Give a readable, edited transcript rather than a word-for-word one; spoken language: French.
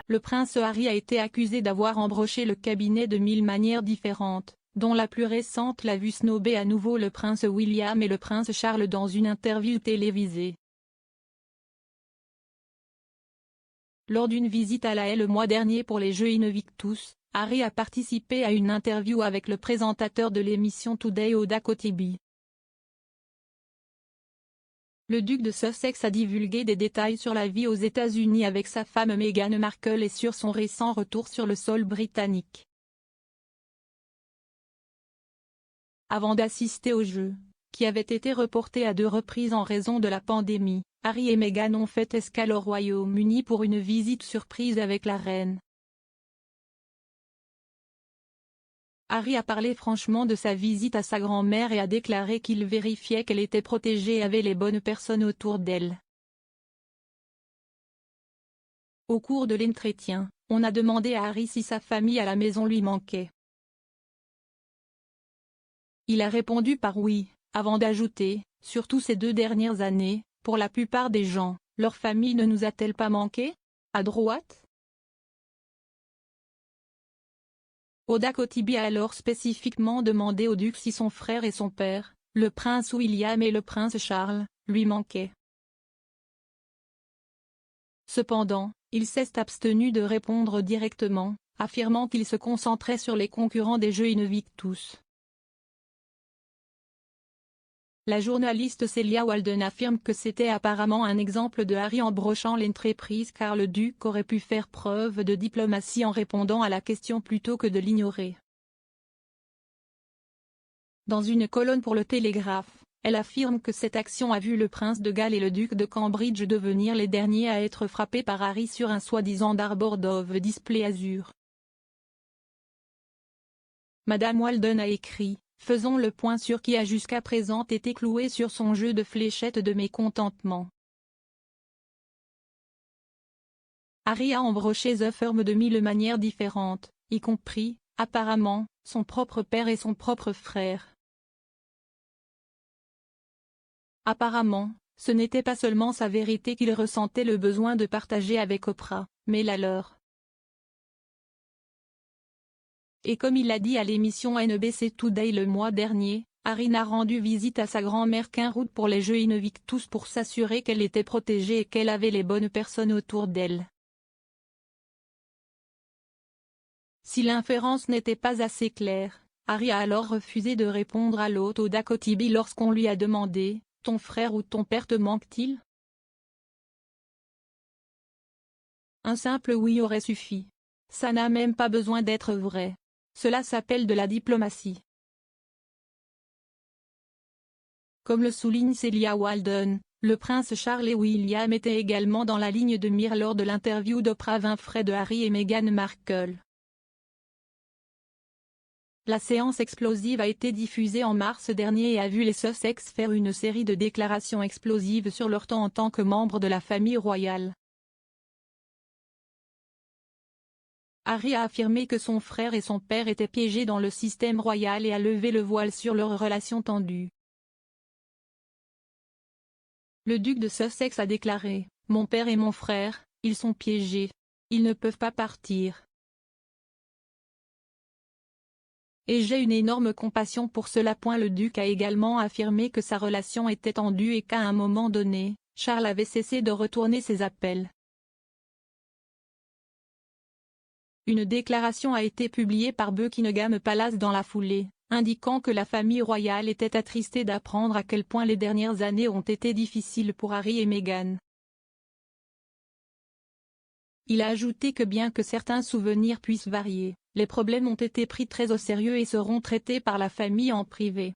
Le prince Harry a été accusé d'avoir embroché le cabinet de 1000 manières différentes, dont la plus récente l'a vu snober à nouveau le prince William et le prince Charles dans une interview télévisée. Lors d'une visite à La Haye le mois dernier pour les Jeux Invictus, Harry a participé à une interview avec le présentateur de l'émission Today Oda Kotibi. Le duc de Sussex a divulgué des détails sur la vie aux États-Unis avec sa femme Meghan Markle et sur son récent retour sur le sol britannique. Avant d'assister aux Jeux, qui avaient été reportés à 2 reprises en raison de la pandémie, Harry et Meghan ont fait escale au Royaume-Uni pour une visite surprise avec la reine. Harry a parlé franchement de sa visite à sa grand-mère et a déclaré qu'il vérifiait qu'elle était protégée et avait les bonnes personnes autour d'elle. Au cours de l'entretien, on a demandé à Harry si sa famille à la maison lui manquait. Il a répondu par oui, avant d'ajouter, surtout ces 2 dernières années, pour la plupart des gens, leur famille ne nous a-t-elle pas manqué? À droite? Oda Kotibi a alors spécifiquement demandé au duc si son frère et son père, le prince William et le prince Charles, lui manquaient. Cependant, il s'est abstenu de répondre directement, affirmant qu'il se concentrait sur les concurrents des Jeux Invictus. La journaliste Celia Walden affirme que c'était apparemment un exemple de Harry embrochant l'entreprise car le duc aurait pu faire preuve de diplomatie en répondant à la question plutôt que de l'ignorer. Dans une colonne pour le Télégraphe, elle affirme que cette action a vu le prince de Galles et le duc de Cambridge devenir les derniers à être frappés par Harry sur un soi-disant Darboard of Display Azur. Madame Walden a écrit: faisons le point sur qui a jusqu'à présent été cloué sur son jeu de fléchettes de mécontentement. Harry a embroché The Firm de 1000 manières différentes, y compris, apparemment, son propre père et son propre frère. Apparemment, ce n'était pas seulement sa vérité qu'il ressentait le besoin de partager avec Oprah, mais la leur. Et comme il l'a dit à l'émission NBC Today le mois dernier, Harry n'a rendu visite à sa grand-mère qu'en route pour les Jeux Invictus pour s'assurer qu'elle était protégée et qu'elle avait les bonnes personnes autour d'elle. Si l'inférence n'était pas assez claire, Harry a alors refusé de répondre à l'hôte Oda Kotibi lorsqu'on lui a demandé « Ton frère ou ton père te manque-t-il » Un simple oui aurait suffi. Ça n'a même pas besoin d'être vrai. Cela s'appelle de la diplomatie. Comme le souligne Celia Walden, le prince Charles et William étaient également dans la ligne de mire lors de l'interview d'Oprah Winfrey de Harry et Meghan Markle. La séance explosive a été diffusée en mars dernier et a vu les Sussex faire une série de déclarations explosives sur leur temps en tant que membres de la famille royale. Harry a affirmé que son frère et son père étaient piégés dans le système royal et a levé le voile sur leur relation tendue. Le duc de Sussex a déclaré « Mon père et mon frère, ils sont piégés. Ils ne peuvent pas partir. Et j'ai une énorme compassion pour cela. » Le duc a également affirmé que sa relation était tendue et qu'à un moment donné, Charles avait cessé de retourner ses appels. Une déclaration a été publiée par Buckingham Palace dans la foulée, indiquant que la famille royale était attristée d'apprendre à quel point les dernières années ont été difficiles pour Harry et Meghan. Il a ajouté que bien que certains souvenirs puissent varier, les problèmes ont été pris très au sérieux et seront traités par la famille en privé.